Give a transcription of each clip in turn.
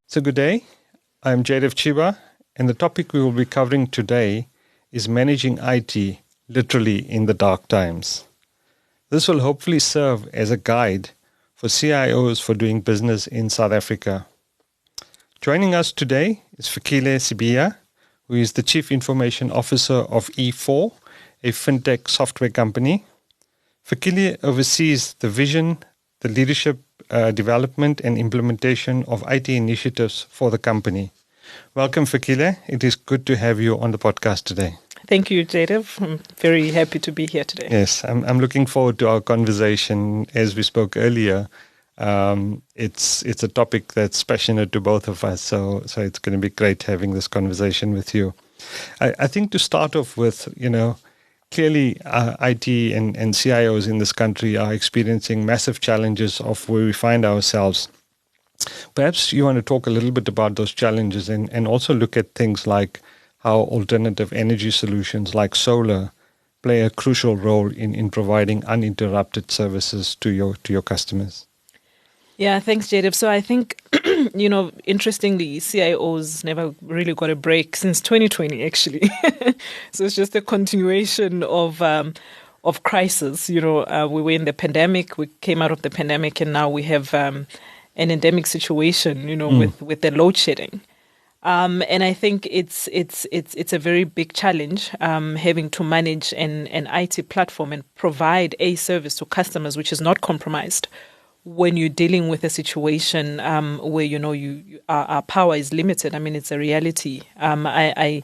So good day. I'm Jaydev Chiba, and the topic we will be covering today is managing IT literally in the dark times. This will hopefully serve as a guide for CIOs for doing business in South Africa. Joining us today is Fikile Sibiya, who is the Chief Information Officer of E4, a fintech software company. Fikile oversees the vision, the leadership, development and implementation of IT initiatives for the company. Welcome, Fikile. It is good to have you on the podcast today. Thank you, Jaydev. I'm very happy to be here today. Yes, I'm looking forward to our conversation. As we spoke earlier, it's a topic that's passionate to both of us, so it's going to be great having this conversation with you. I think to start off with, clearly, IT and CIOs in this country are experiencing massive challenges of where we find ourselves. Perhaps you want to talk a little bit about those challenges and also look at things like how alternative energy solutions like solar play a crucial role in providing uninterrupted services to your customers. Yeah, thanks, Jaydev. So I think, interestingly, CIOs never really got a break since 2020, actually. So it's just a continuation of crisis. We were in the pandemic, we came out of the pandemic, and now we have an endemic situation, with the load shedding. And I think it's a very big challenge having to manage an IT platform and provide a service to customers which is not compromised when you're dealing with a situation where our power is limited. I mean, it's a reality. I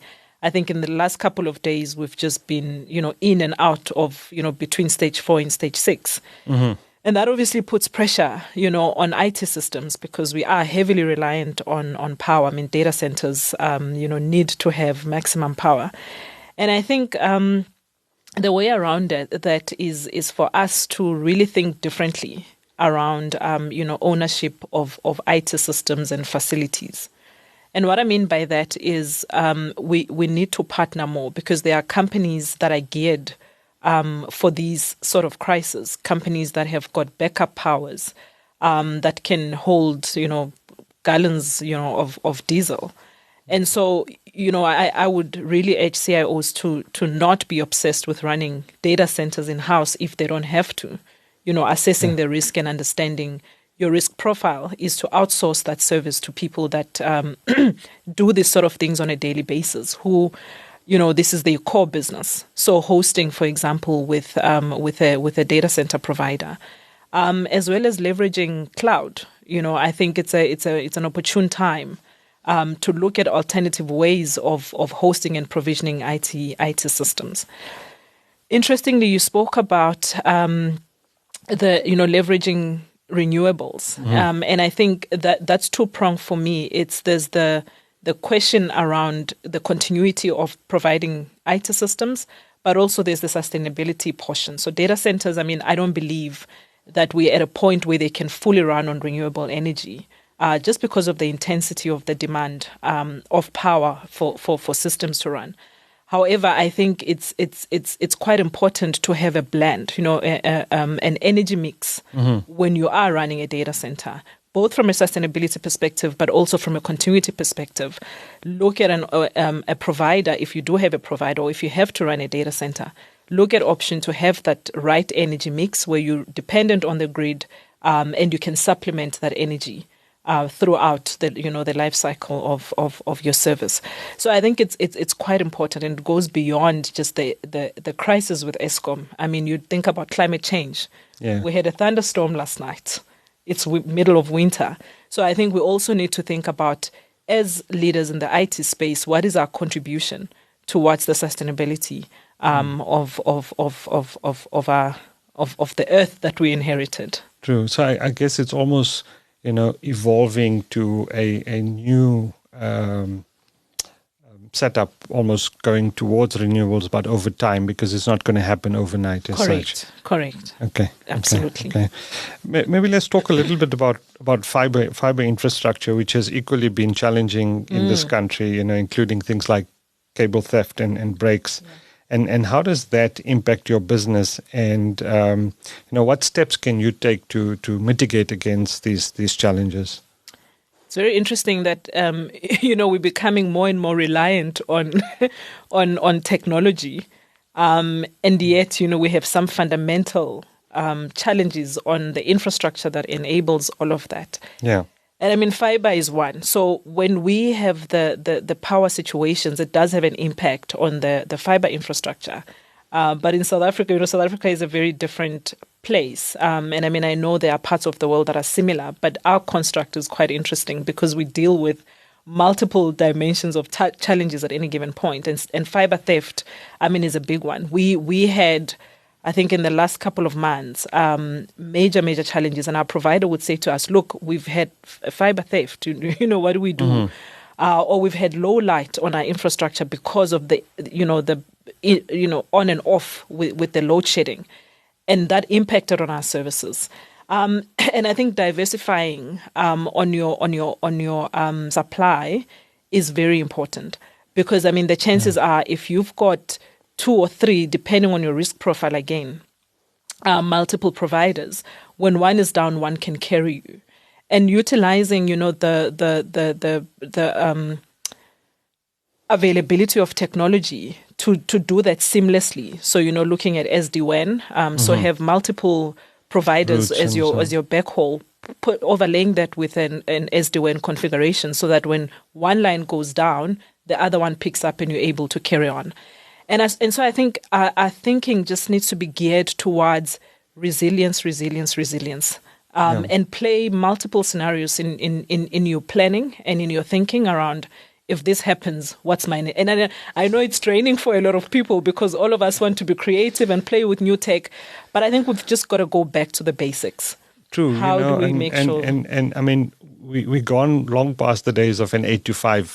think in the last couple of days we've just been in and out of between stage 4 and stage 6. Mm-hmm. And that obviously puts pressure, on IT systems because we are heavily reliant on power. I mean, data centers, need to have maximum power. And I think the way around that is for us to really think differently around, ownership of IT systems and facilities. And what I mean by that is we need to partner more because there are companies that are geared for these sort of crises, companies that have got backup powers that can hold, gallons, of diesel. And so, I would really urge CIOs to not be obsessed with running data centers in-house if they don't have to. Assessing the risk and understanding your risk profile is to outsource that service to people that do these sort of things on a daily basis, who this is their core business. So hosting, for example, with a data center provider, as well as leveraging cloud. I think it's an opportune time to look at alternative ways of hosting and provisioning IT systems. Interestingly, you spoke about leveraging renewables, and I think that's two-pronged for me. There's the question around the continuity of providing IT systems, but also there's the sustainability portion. So data centers, I don't believe that we're at a point where they can fully run on renewable energy, just because of the intensity of the demand of power for systems to run. However, I think it's quite important to have a blend, an energy mix when you are running a data center, both from a sustainability perspective, but also from a continuity perspective. Look at a provider, if you do have a provider, or if you have to run a data center, look at option to have that right energy mix where you're dependent on the grid and you can supplement that energy throughout the life cycle of your service. So I think it's quite important, and it goes beyond just the crisis with Eskom. You think about climate change. Yeah. We had a thunderstorm last night. It's middle of winter. So I think we also need to think about, as leaders in the IT space, what is our contribution towards the sustainability of the earth that we inherited. True. So I guess it's almost evolving to a new setup, almost going towards renewables, but over time, because it's not going to happen overnight as such. Correct. Okay. Absolutely. Okay. Maybe let's talk a little bit about fiber infrastructure, which has equally been challenging in this country, including things like cable theft and breaks. Yeah. And how does that impact your business? And what steps can you take to mitigate against these challenges? It's very interesting that we're becoming more and more reliant on on technology, and yet we have some fundamental challenges on the infrastructure that enables all of that. Yeah. And I mean, fiber is one. So when we have the power situations, it does have an impact on the fiber infrastructure. But in South Africa, South Africa is a very different place. And I mean, I know there are parts of the world that are similar, but our construct is quite interesting because we deal with multiple dimensions of challenges at any given point. And fiber theft, I mean, is a big one. We had, I think in the last couple of months, major challenges. And our provider would say to us, look, we've had fiber theft. What do we do? Mm-hmm. Or we've had low light on our infrastructure because of the on and off with the load shedding. And that impacted on our services. And I think diversifying on your supply is very important because, I mean, the chances are if you've got 2 or 3, depending on your risk profile again, multiple providers, when one is down, one can carry you. And utilizing, the availability of technology to do that seamlessly. So, looking at SD-WAN, so have multiple providers as your backhaul, overlaying that with an SD-WAN configuration so that when one line goes down, the other one picks up and you're able to carry on. And so I think our thinking just needs to be geared towards resilience, and play multiple scenarios in your planning and in your thinking around, if this happens, what's my name? And I know it's training for a lot of people because all of us want to be creative and play with new tech, but I think we've just got to go back to the basics. True. How do we make sure? And I mean, we've gone long past the days of an 8 to 5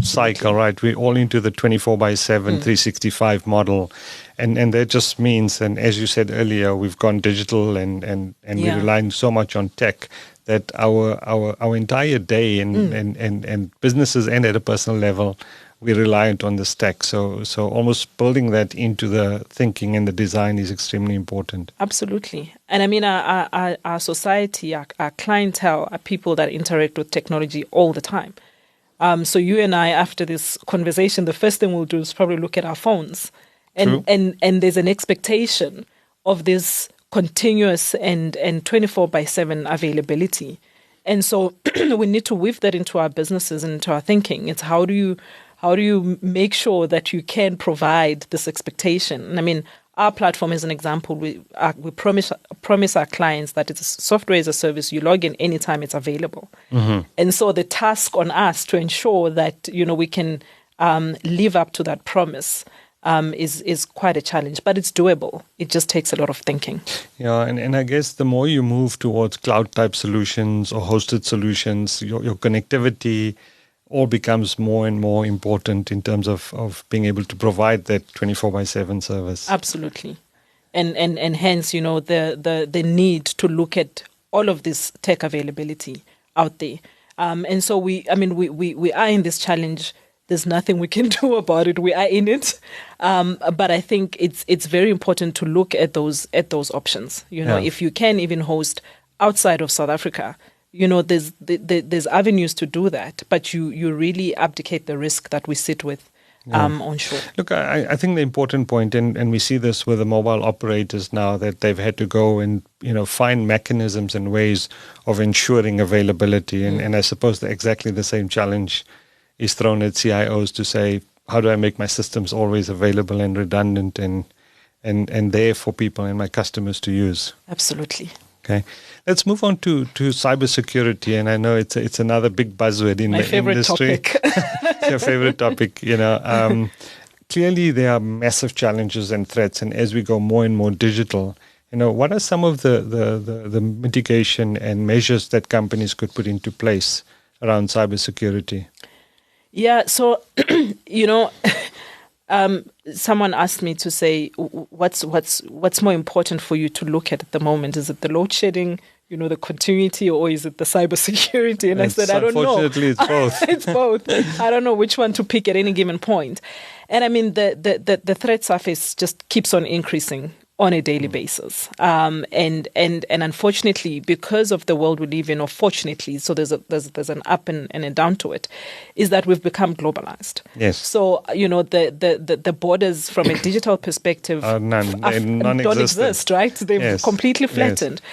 cycle, right? We're all into the 24/7, 365 model. And that just means, and as you said earlier, we've gone digital and we're relying so much on tech that our entire day and businesses and at a personal level, we're reliant on this tech. So almost building that into the thinking and the design is extremely important. Absolutely. And I mean, our society, our clientele are people that interact with technology all the time. So you and I, after this conversation, the first thing we'll do is probably look at our phones. And there's an expectation of this continuous and 24/7 availability. And so we need to weave that into our businesses and into our thinking. It's how do you make sure that you can provide this expectation? And I mean, our platform is an example. We promise our clients that it's software as a service. You log in anytime it's available. Mm-hmm. And so the task on us to ensure that we can live up to that promise is quite a challenge, but it's doable. It just takes a lot of thinking. Yeah, and I guess the more you move towards cloud-type solutions or hosted solutions, your connectivity all becomes more and more important in terms of being able to provide that 24/7 service. Absolutely. And hence, the need to look at all of this tech availability out there. And so we are in this challenge. There's nothing we can do about it. We are in it, but I think it's very important to look at those options. If you can even host outside of South Africa, there's avenues to do that, but you really abdicate the risk that we sit with onshore. Look, I think the important point, and we see this with the mobile operators now, that they've had to go and find mechanisms and ways of ensuring availability, and I suppose that exactly the same challenge is thrown at CIOs to say, how do I make my systems always available and redundant and there for people and my customers to use? Absolutely. Okay, let's move on to cybersecurity, and I know it's another big buzzword in the industry. Topic. It's your favorite topic. Clearly there are massive challenges and threats, and as we go more and more digital, what are some of the mitigation and measures that companies could put into place around cybersecurity? Yeah, so someone asked me to say, what's more important for you to look at the moment? Is it the load shedding, the continuity, or is it the cybersecurity? And I said, I don't know. Unfortunately, it's both. It's both. I don't know which one to pick at any given point. And I mean, the threat surface just keeps on increasing on a daily basis. And unfortunately, because of the world we live in, or fortunately, so there's an up and a down to it, is that we've become globalized. Yes. So, the borders from a digital perspective don't exist, right? They've completely flattened. Yes.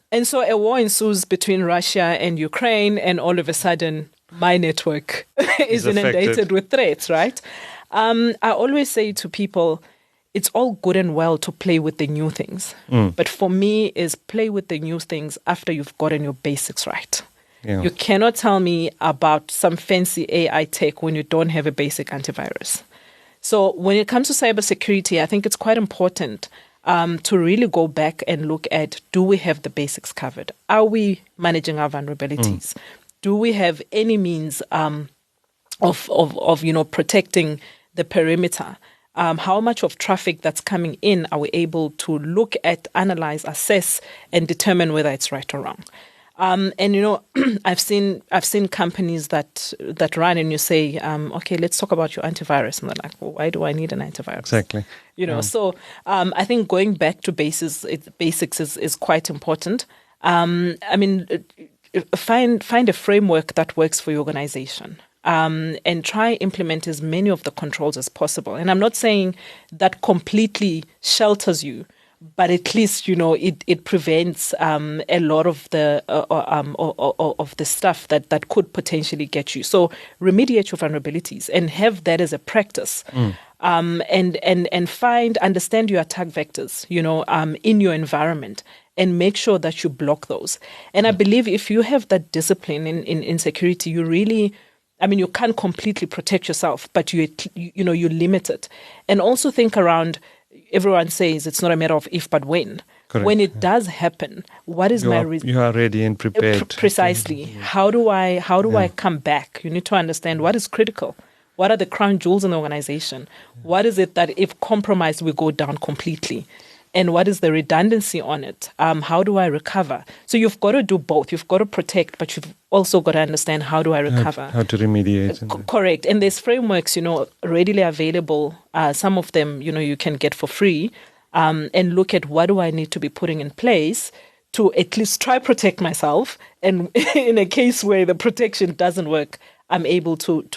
And so a war ensues between Russia and Ukraine, and all of a sudden, my network is inundated with threats, right? I always say to people, it's all good and well to play with the new things. But for me, is play with the new things after you've gotten your basics right. Yeah. You cannot tell me about some fancy AI tech when you don't have a basic antivirus. So when it comes to cybersecurity, I think it's quite important to really go back and look at, do we have the basics covered? Are we managing our vulnerabilities? Do we have any means of protecting the perimeter? How much of traffic that's coming in are we able to look at, analyze, assess, and determine whether it's right or wrong? I've seen companies that run, and you say, okay, let's talk about your antivirus, and they're like, well, why do I need an antivirus? Exactly. So I think going back to basics is quite important. Find a framework that works for your organization. And try implement as many of the controls as possible. And I'm not saying that completely shelters you, but at least it prevents a lot of the stuff that could potentially get you. So remediate your vulnerabilities and have that as a practice. And understand your attack vectors, in your environment, and make sure that you block those. And I believe if you have that discipline in security, you really, you can't completely protect yourself, but you limit it. And also think around, everyone says it's not a matter of if, but when. Correct. When it does happen, what is my reason? You are ready and prepared. Precisely. How do I come back? You need to understand what is critical. What are the crown jewels in the organization? What is it that if compromised, we go down completely? And what is the redundancy on it? How do I recover? So you've got to do both. You've got to protect, but you've also got to understand, how do I recover? How to remediate. Correct. And there's frameworks, readily available. Some of them, you can get for free, and look at what do I need to be putting in place to at least try protect myself. And in a case where the protection doesn't work, I'm able to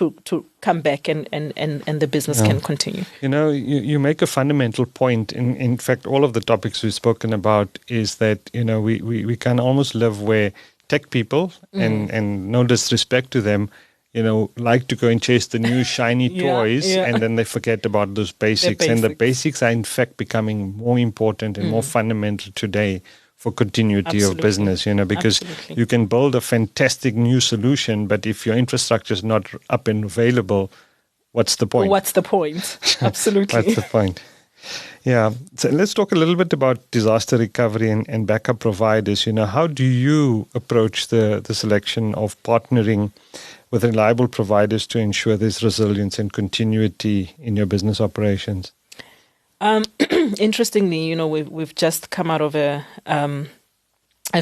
come back and the business can continue. You make a fundamental point. In fact, all of the topics we've spoken about is that, we can almost live where tech people, and no disrespect to them, like to go and chase the new shiny toys, and then they forget about those basics. And the basics are in fact becoming more important and more fundamental today for continuity of business, because you can build a fantastic new solution, but if your infrastructure is not up and available, what's the point? Absolutely. What's the point? Yeah. So let's talk a little bit about disaster recovery and backup providers. How do you approach the selection of partnering with reliable providers to ensure there's resilience and continuity in your business operations? Interestingly, we've just come out of a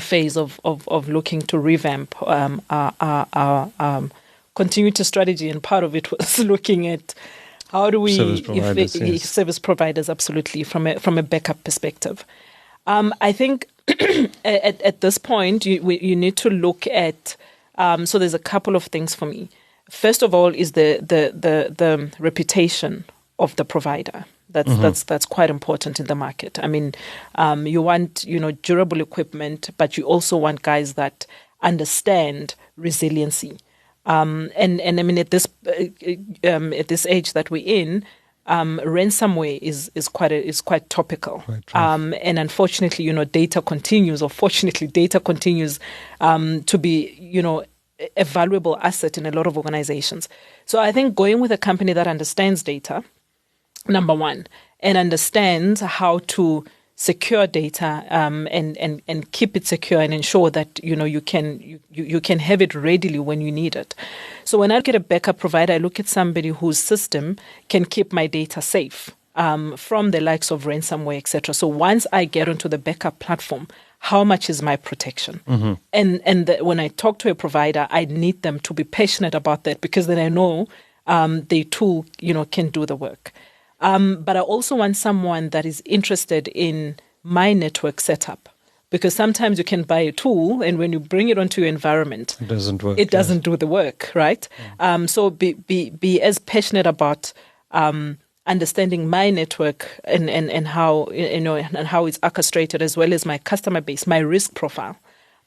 phase of looking to revamp our continuity strategy, and part of it was looking at how do we service providers, absolutely, from a backup perspective. I think at this point you need to look at. So there's a couple of things for me. First of all, is the reputation of the provider. That's quite important in the market. You want durable equipment, but you also want guys that understand resiliency. At this age that we're in, ransomware is quite topical. And unfortunately, data continues, or fortunately, data continues to be a valuable asset in a lot of organizations. So I think going with a company that understands data, number one, and understands how to secure data and keep it secure and ensure that you can have it readily when you need it. So when I get a backup provider, I look at somebody whose system can keep my data safe from the likes of ransomware, etc. So once I get onto the backup platform, how much is my protection? And when I talk to a provider, I need them to be passionate about that, because then I know the tool can do the work. But I also want someone that is interested in my network setup. Because sometimes you can buy a tool, and when you bring it onto your environment, it doesn't work. It doesn't do the work, right? So be as passionate about understanding my network and how and how it's orchestrated, as well as my customer base, my risk profile,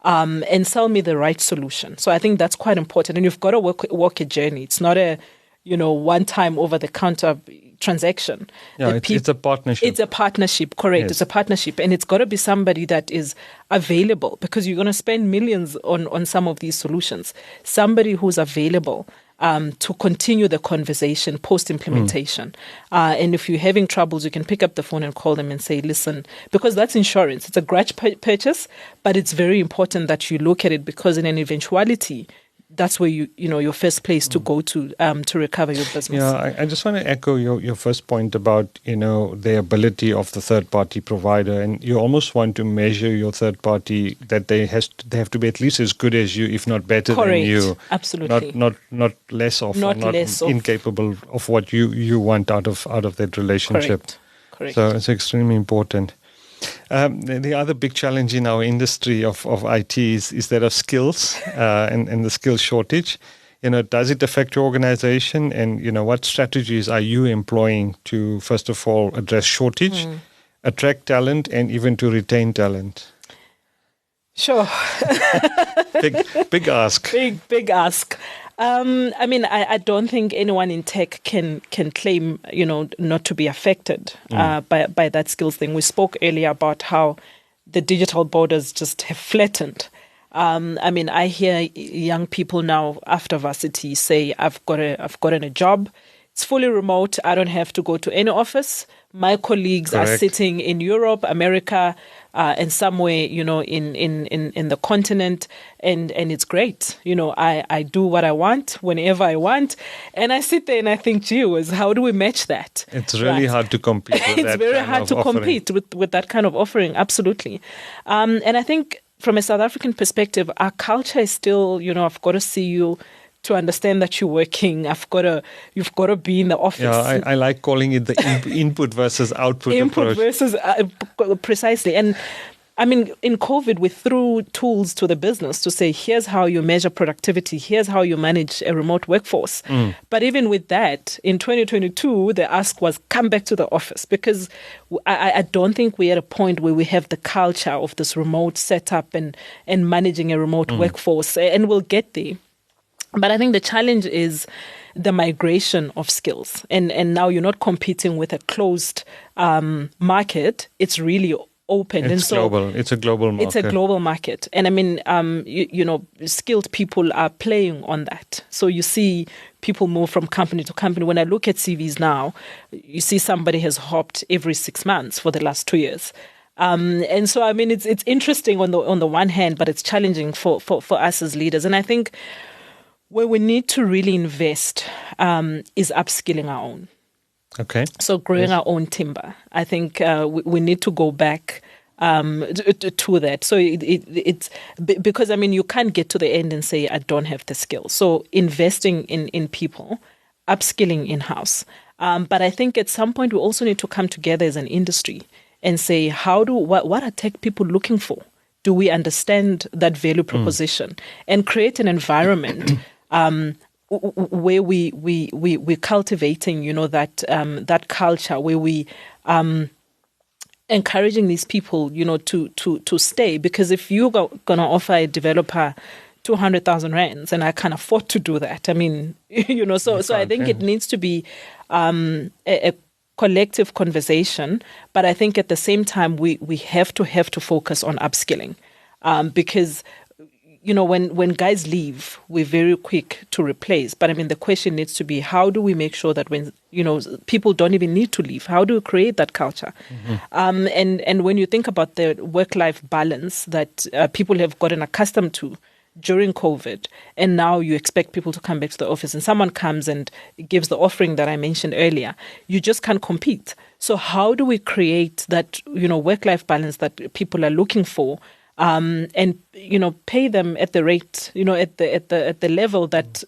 and sell me the right solution. So I think that's quite important, and you've got to walk a journey. It's not a one time over the counter transaction. Yeah, it's a partnership. It's a partnership, correct. Yes. It's a partnership. And it's got to be somebody that is available, because you're going to spend millions on some of these solutions. Somebody who's available to continue the conversation post-implementation. And if you're having troubles, you can pick up the phone and call them and say, listen, because that's insurance. It's a grudge purchase, but it's very important that you look at it, because in an eventuality, that's where your first place to go to recover your business. Yeah, I just want to echo your first point about the ability of the third party provider, and you almost want to measure your third party that they have to be at least as good as you, if not better Correct. than you. Absolutely. Not less of, Not or less of. incapable of what you want out of that relationship. Correct. So it's extremely important. The other big challenge in our industry of IT is that of skills and the skill shortage. Does it affect your organization? And, what strategies are you employing to, first of all, address shortage, attract talent, and even to retain talent? Sure. Big ask. Big ask. I don't think anyone in tech can claim, not to be affected by that skills thing. We spoke earlier about how the digital borders just have flattened. I hear young people now after varsity say, I've gotten a job. It's fully remote. I don't have to go to any office. My colleagues Correct. are sitting in Europe, America, and somewhere, in the continent, and it's great. I do what I want whenever I want, and I sit there and I think, gee whiz, how do we match that? It's really hard to compete with It's that very kind hard of to offering. compete with that kind of offering, absolutely. And I think from a South African perspective, our culture is still, I've got to see you to understand that you're working. You've got to be in the office. Yeah, I like calling it the input versus output Input approach. versus precisely. And in COVID, we threw tools to the business to say, here's how you measure productivity. Here's how you manage a remote workforce. But even with that, in 2022, the ask was come back to the office, because I don't think we're at a point where we have the culture of this remote setup and managing a remote workforce. And we'll get there. But I think the challenge is the migration of skills. And now you're not competing with a closed market. It's really open. It's global. It's a global market. It's a global market. And skilled people are playing on that. So you see people move from company to company. When I look at CVs now, you see somebody has hopped every 6 months for the last 2 years. And so, it's interesting on the one hand, but it's challenging for us as leaders. And I think where we need to really invest is upskilling our own. Okay. So growing our own timber. I think we need to go back to that. So it's because, you can't get to the end and say, I don't have the skill. So investing in people, upskilling in-house. But I think at some point we also need to come together as an industry and say, what are tech people looking for? Do we understand that value proposition and create an environment where we're cultivating, that culture, where we encouraging these people, to stay. Because if you're going to offer a developer 200,000 rands, and I can't afford to do that, so I think it needs to be a collective conversation. But I think at the same time, we have to focus on upskilling, because when guys leave, we're very quick to replace. But the question needs to be, how do we make sure that when, people don't even need to leave? How do we create that culture? And when you think about the work-life balance that people have gotten accustomed to during COVID, and now you expect people to come back to the office, and someone comes and gives the offering that I mentioned earlier, you just can't compete. So how do we create that, work-life balance that people are looking for? and pay them at the rate, at the level that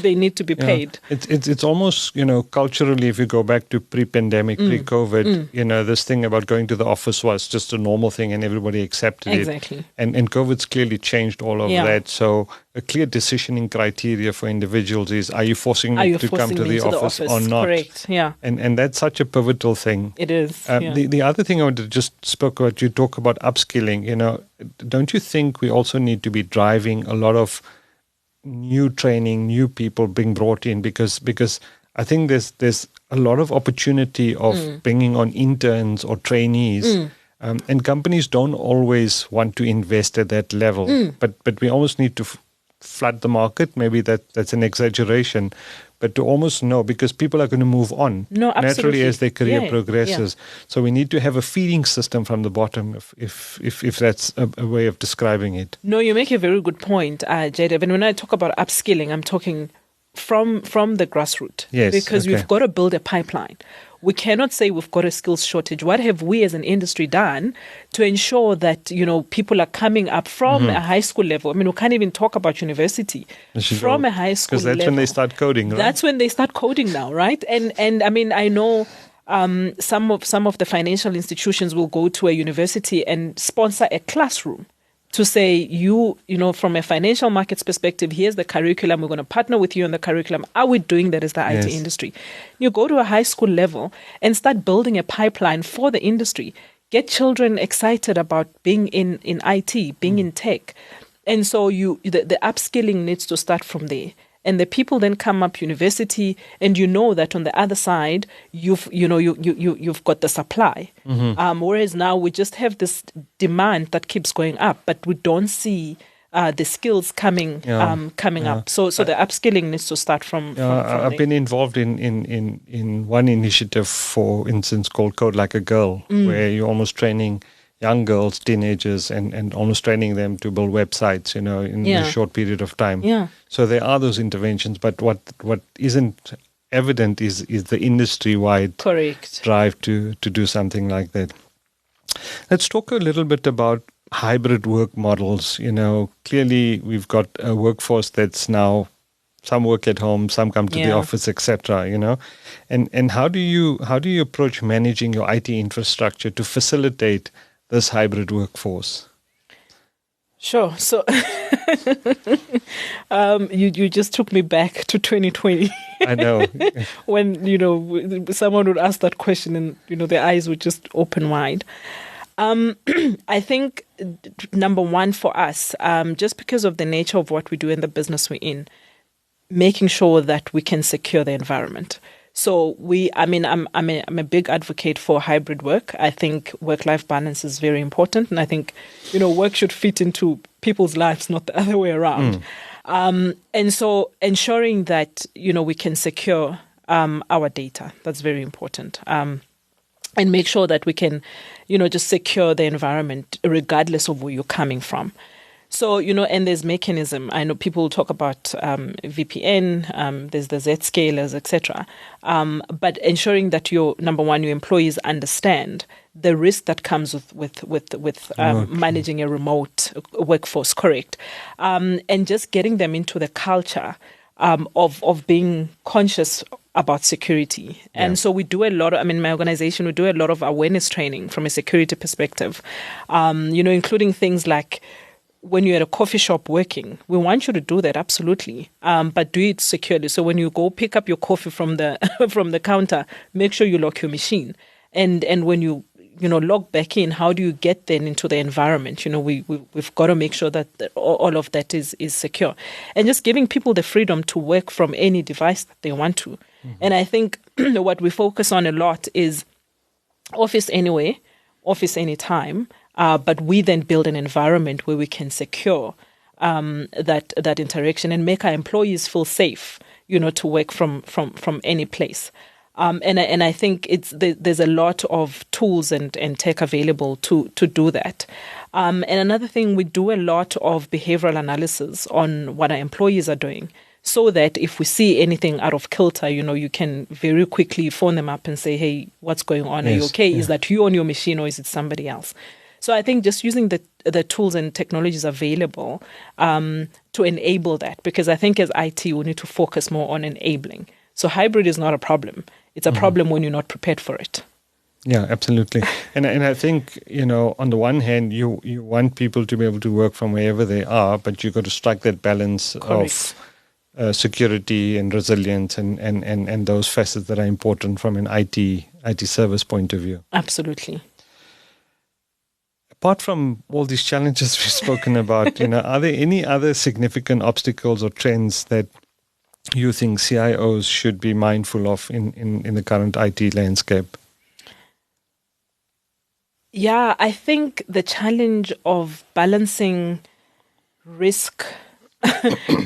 they need to be paid. It's almost culturally, if you go back to pre-pandemic, pre-COVID, this thing about going to the office was just a normal thing and everybody accepted Exactly. it. And COVID's clearly changed all of that. So a clear decisioning criteria for individuals is: are you forcing me to come to the office or not? Correct. Yeah. And that's such a pivotal thing. It is. The other thing I wanted to just spoke about, you talk about upskilling. Don't you think we also need to be driving a lot of new training, new people being brought in? Because I think there's a lot of opportunity of bringing on interns or trainees. And companies don't always want to invest at that level, but we almost need to flood the market. Maybe that's an exaggeration, but to almost know, because people are going to move on naturally as their career progresses. So we need to have a feeding system from the bottom, if that's a way of describing it. No, you make a very good point, Jaydev. And when I talk about upskilling, I'm talking from the grassroots. Yes, because we've got to build a pipeline. We cannot say we've got a skills shortage. What have we as an industry done to ensure that, people are coming up from a high school level? I mean, we can't even talk about university. From a high school level. Because that's when they start coding, right? That's when they start coding now, right? And I mean, I know some of the financial institutions will go to a university and sponsor a classroom to say, from a financial markets perspective, here's the curriculum. We're going to partner with you on the curriculum. Are we doing that as the IT industry? You go to a high school level and start building a pipeline for the industry. Get children excited about being in IT, being in tech. And so the upskilling needs to start from there. And the people then come up university, and that on the other side, you've got the supply. Whereas now we just have this demand that keeps going up, but we don't see the skills coming up. So the upskilling needs to start from I've been involved in one initiative, for instance, called Code Like a Girl, where you're almost training young girls, teenagers, and almost training them to build websites, in a short period of time. Yeah. So there are those interventions, but what isn't evident is the industry-wide drive to do something like that. Let's talk a little bit about hybrid work models. Clearly we've got a workforce that's now, some work at home, some come to the office, etc. And how do you approach managing your IT infrastructure to facilitate this hybrid workforce? Sure. So you just took me back to 2020. I know. When, someone would ask that question and, their eyes would just open wide. I think, number one for us, just because of the nature of what we do in the business we're in, making sure that we can secure the environment. So I'm a big advocate for hybrid work. I think work-life balance is very important. And I think, work should fit into people's lives, not the other way around. And so ensuring that, we can secure our data, that's very important. And make sure that we can, just secure the environment regardless of where you're coming from. So, and there's mechanism. I know people talk about VPN, there's the Zscalers, etc. But ensuring that your employees understand the risk that comes with managing a remote workforce, correct? And just getting them into the culture of being conscious about security. And so we do a lot of, my organization, we do a lot of awareness training from a security perspective, including things like, when you're at a coffee shop working, we want you to do that, absolutely, but do it securely. So when you go pick up your coffee from the from the counter, make sure you lock your machine. And when you log back in, how do you get then into the environment? We've got to make sure that all of that is secure, and just giving people the freedom to work from any device that they want to. And I think what we focus on a lot is office anywhere, office anytime. But we then build an environment where we can secure that interaction and make our employees feel safe, to work from any place. And I think there's a lot of tools and tech available to do that. And another thing, we do a lot of behavioral analysis on what our employees are doing, so that if we see anything out of kilter, you can very quickly phone them up and say, hey, what's going on? Are you okay? Is that you on your machine, or is it somebody else? So I think just using the tools and technologies available to enable that, because I think as IT, we need to focus more on enabling. So hybrid is not a problem. It's a problem when you're not prepared for it. Yeah, absolutely. And I think, on the one hand, you want people to be able to work from wherever they are, but you've got to strike that balance Correct. of security and resilience and those facets that are important from an IT service point of view. Absolutely. Apart from all these challenges we've spoken about, are there any other significant obstacles or trends that you think CIOs should be mindful of in the current IT landscape? Yeah, I think the challenge of balancing risk,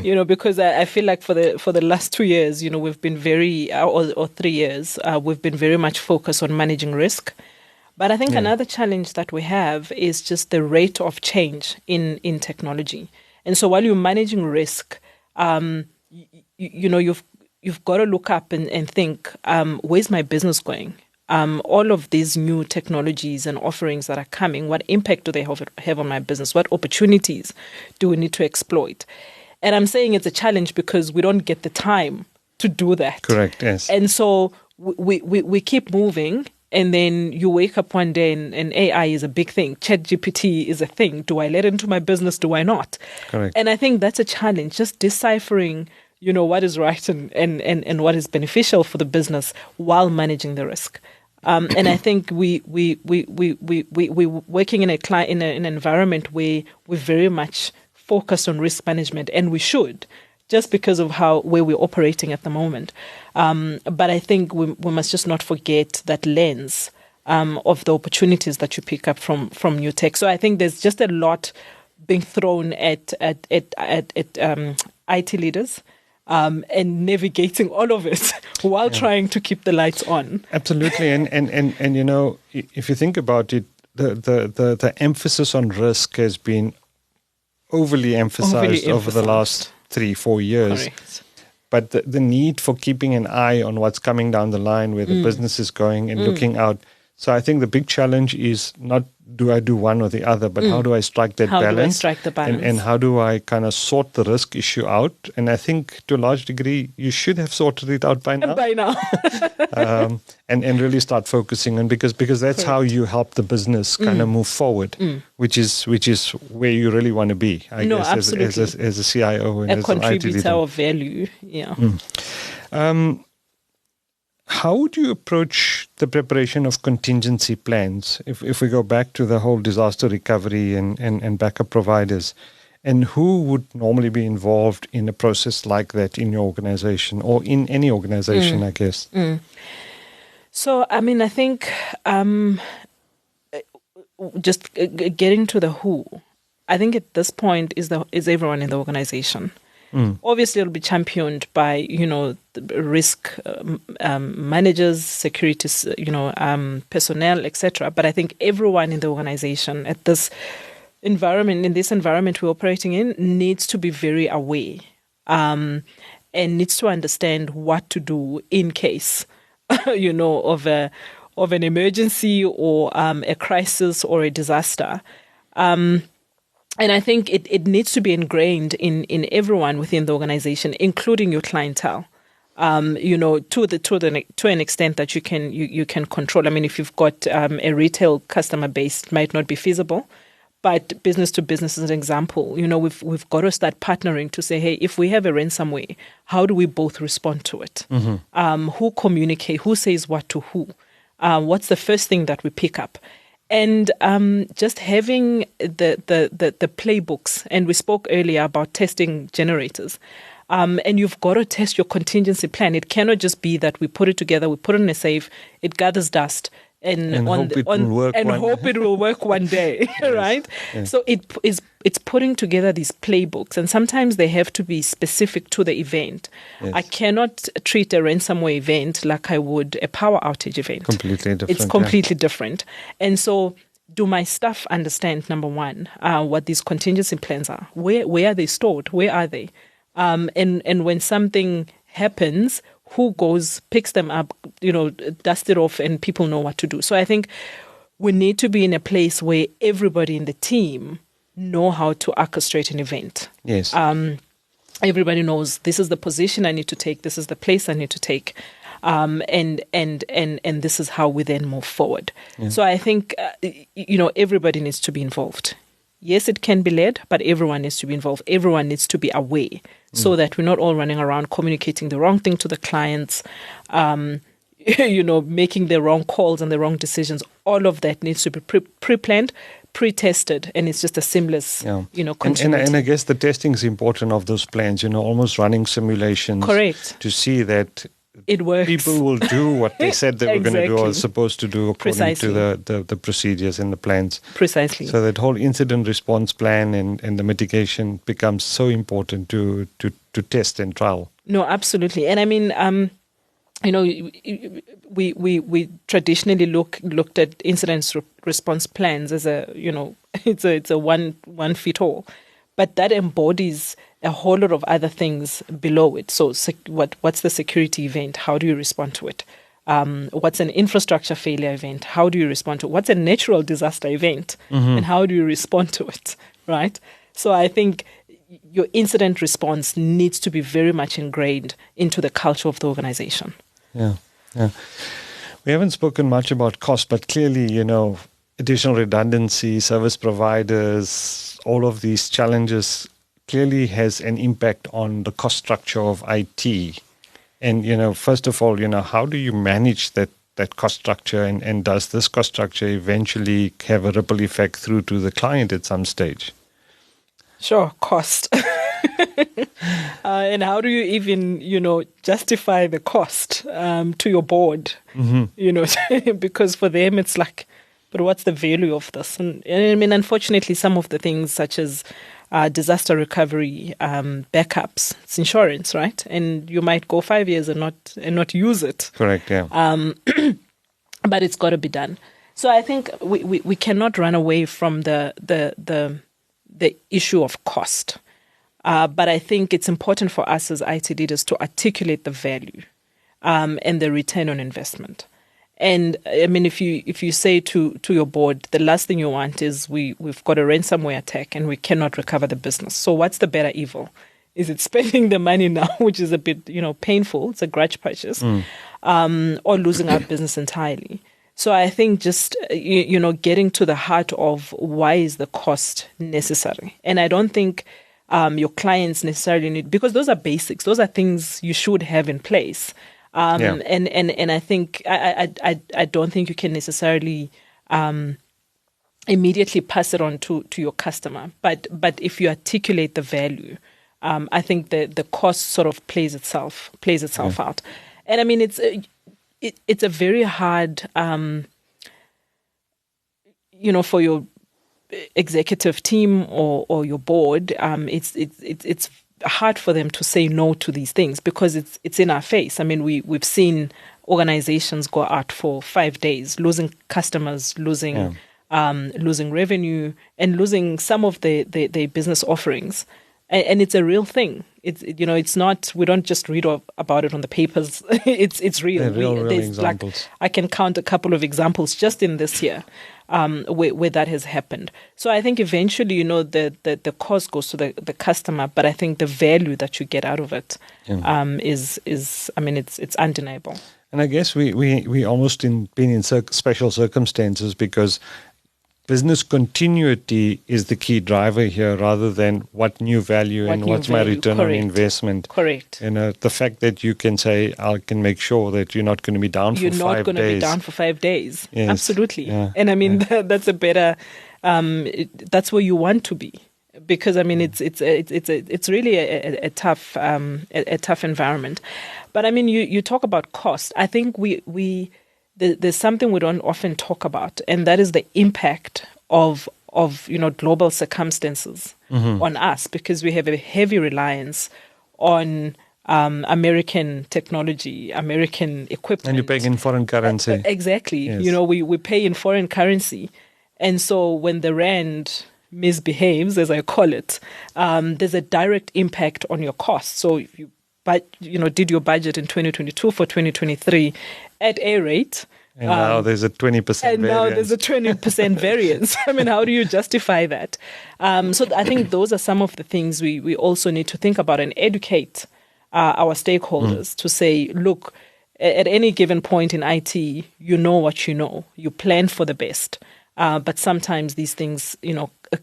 because I feel like for the last 2 years, we've been or 3 years, we've been very much focused on managing risk. But I think another challenge that we have is just the rate of change in technology. And so while you're managing risk, you've got to look up and think, where's my business going? All of these new technologies and offerings that are coming, what impact do they have on my business? What opportunities do we need to exploit? And I'm saying it's a challenge because we don't get the time to do that. Correct, yes. And so we keep moving, and then you wake up one day and AI is a big thing. ChatGPT is a thing. Do I let it into my business? Do I not? Correct. And I think that's a challenge, just deciphering what is right and what is beneficial for the business while managing the risk. And I think we working in an environment where we're very much focused on risk management, and we should, just because of where we're operating at the moment. But I think we must just not forget that lens of the opportunities that you pick up from new tech. So I think there's just a lot being thrown at IT leaders. And navigating all of it while trying to keep the lights on. Absolutely, and if you think about it, the emphasis on risk has been overly emphasized over the last 3-4 years. Correct. But the need for keeping an eye on what's coming down the line, where the business is going, and looking out. So I think the big challenge is not do I do one or the other, but how do I strike that balance? How do I strike the balance? And how do I kind of sort the risk issue out? And I think to a large degree, you should have sorted it out by now. And really start focusing on, because that's how you help the business kind of move forward, which is where you really want to be, I guess, as a CIO and a as an IT contributor leader. of value. Yeah. How would you approach the preparation of contingency plans if we go back to the whole disaster recovery and backup providers? And who would normally be involved in a process like that in your organization or in any organization, I guess? So, I mean, I think just getting to the who, I think at this point is everyone in the organization. Obviously, it'll be championed by the risk managers, security, personnel, etc. But I think everyone in the organization at this environment we're operating in, needs to be very aware and needs to understand what to do in case of an emergency or a crisis or a disaster. And I think it needs to be ingrained in everyone within the organization, including your clientele. To an extent that you can control. I mean, if you've got a retail customer base, it might not be feasible, but business to business is an example. We've got to start partnering to say, hey, if we have a ransomware, how do we both respond to it? Who communicate? Who says what to who? What's the first thing that we pick up? And just having the playbooks, and we spoke earlier about testing generators, and you've got to test your contingency plan. It cannot just be that we put it together, we put it in a safe, it gathers dust, and hope it will work one day, right? Yes. So it's putting together these playbooks, and sometimes they have to be specific to the event. Yes. I cannot treat a ransomware event like I would a power outage event. Completely different. It's completely different. And so do my staff understand, number one, what these contingency plans are? Where are they stored? Where are they? And when something happens, who goes, picks them up, dust it off, and people know what to do. So I think we need to be in a place where everybody in the team know how to orchestrate an event. Yes. Everybody knows this is the position I need to take, this is the place I need to take, and this is how we then move forward. Yeah. So I think everybody needs to be involved. Yes, it can be led, but everyone needs to be involved. Everyone needs to be aware so that we're not all running around communicating the wrong thing to the clients, making the wrong calls and the wrong decisions. All of that needs to be pre-planned, pre-tested, and it's just a seamless, continuity. And I guess the testing is important of those plans, almost running simulations. Correct. To see that it works. People will do what they said they were going to do or supposed to do according Precisely. to the procedures and the plans. Precisely. So that whole incident response plan and the mitigation becomes so important to test and trial. No, absolutely. And I mean, we traditionally looked at incident response plans as it's a one fit all, but that embodies a whole lot of other things below it. So what's the security event? How do you respond to it? What's an infrastructure failure event? How do you respond to it? What's a natural disaster event? And how do you respond to it? Right? So I think your incident response needs to be very much ingrained into the culture of the organization. Yeah. We haven't spoken much about cost, but clearly, additional redundancy, service providers, all of these challenges clearly has an impact on the cost structure of IT. And, first of all, how do you manage that cost structure and does this cost structure eventually have a ripple effect through to the client at some stage? Sure, cost. And how do you even, justify the cost to your board? Because for them it's like, but what's the value of this? And I mean, unfortunately, some of the things such as disaster recovery, backups, it's insurance, right? And you might go 5 years and not use it. Correct. Yeah. But it's got to be done. So I think we cannot run away from the issue of cost. But I think it's important for us as IT leaders to articulate the value and the return on investment. And I mean, if you say to your board, the last thing you want is we've got a ransomware attack and we cannot recover the business. So what's the better evil? Is it spending the money now, which is a bit painful? It's a grudge purchase, or losing our business entirely. So I think just getting to the heart of why is the cost necessary, and I don't think your clients necessarily need, because those are basics. Those are things you should have in place. And I think I don't think you can necessarily immediately pass it on to your customer. But if you articulate the value, I think the cost sort of plays itself out. And I mean, it's a very hard, for your executive team or your board. It's hard for them to say no to these things because it's in our face. I mean, we've seen organizations go out for 5 days, losing customers, losing revenue, and losing some of their business offerings. And it's a real thing. It's not. We don't just read about it on the papers. It's real. Yeah, real examples. I can count a couple of examples just in this year where that has happened. So I think eventually, the cost goes to the customer, but I think the value that you get out of it is. I mean, it's undeniable. And I guess we almost been in special circumstances because business continuity is the key driver here rather than what new value and what's my return on investment. Correct. The fact that you can say, I can make sure that you're not going to be down for 5 days. You're not going to be down for 5 days. Yes. Absolutely. Yeah. And I mean, that's a better, that's where you want to be. Because I mean, it's really a tough environment. But I mean, you talk about cost. I think there's something we don't often talk about, and that is the impact of global circumstances on us, because we have a heavy reliance on American technology, American equipment. And you pay in foreign currency. Exactly. Yes. We pay in foreign currency. And so when the rand misbehaves, as I call it, there's a direct impact on your costs. So if you did your budget in 2022 for 2023 at a rate, And now there's a 20% and variance. now there's a 20% variance. I mean, how do you justify that? So I think those are some of the things we also need to think about and educate our stakeholders to say, look, at any given point in IT, you know what you know. You plan for the best. But sometimes these things,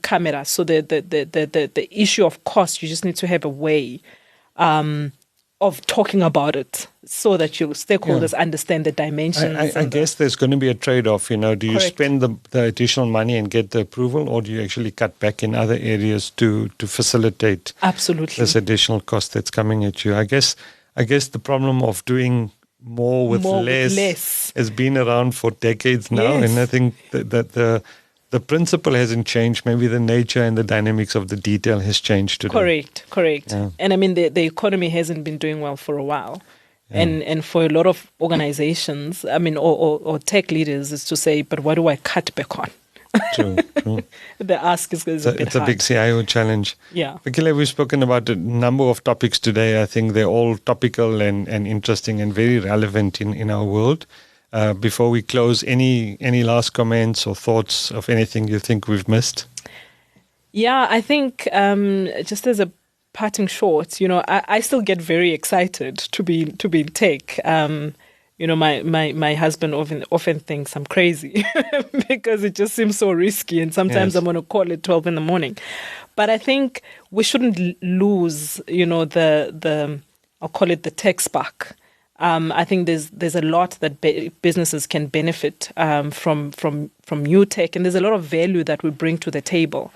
come at us. So the issue of cost, you just need to have a way of talking about it so that your stakeholders understand the dimensions. I guess there's going to be a trade-off. Do you Correct. spend the additional money and get the approval, or do you actually cut back in other areas to facilitate Absolutely this additional cost that's coming at you? I guess the problem of doing more with less has been around for decades now, Yes. and I think that the principle hasn't changed. Maybe the nature and the dynamics of the detail has changed today. Correct. Yeah. And I mean, the economy hasn't been doing well for a while. Yeah. And for a lot of organizations, I mean, or tech leaders, is to say, but what do I cut back on? True. The ask is a bit It's a hard. big CIO challenge. Yeah. Fikile, we've spoken about a number of topics today. I think they're all topical and interesting and very relevant in our world. Before we close, any last comments or thoughts of anything you think we've missed? Yeah, I think just as a parting shot, I still get very excited to be in tech. My husband often thinks I'm crazy because it just seems so risky, and sometimes Yes. I'm going to call at 12 in the morning. But I think we shouldn't lose, the I'll call it the tech spark. I think there's a lot that businesses can benefit from new tech, and there's a lot of value that we bring to the table.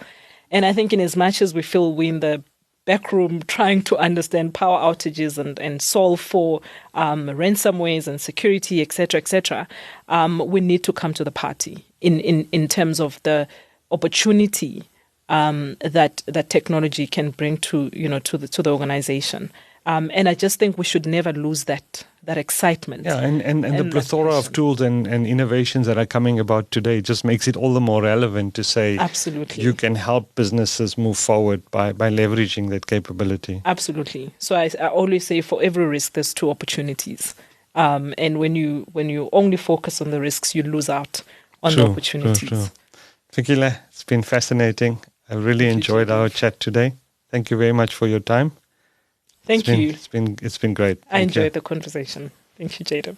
And I think in as much as we feel we're in the back room trying to understand power outages and solve for ransomwares and security, et cetera, we need to come to the party in terms of the opportunity that technology can bring to the organization. And I just think we should never lose that excitement. Yeah, and the plethora of tools and innovations that are coming about today just makes it all the more relevant to say Absolutely. you can help businesses move forward by leveraging that capability. Absolutely. So I always say for every risk, there's two opportunities. And when you only focus on the risks, you lose out on the opportunities. True. Fikile, it's been fascinating. I really enjoyed our chat today. Thank you very much for your time. Thank you. It's been great. I enjoyed the conversation. Thank you, Jaydev.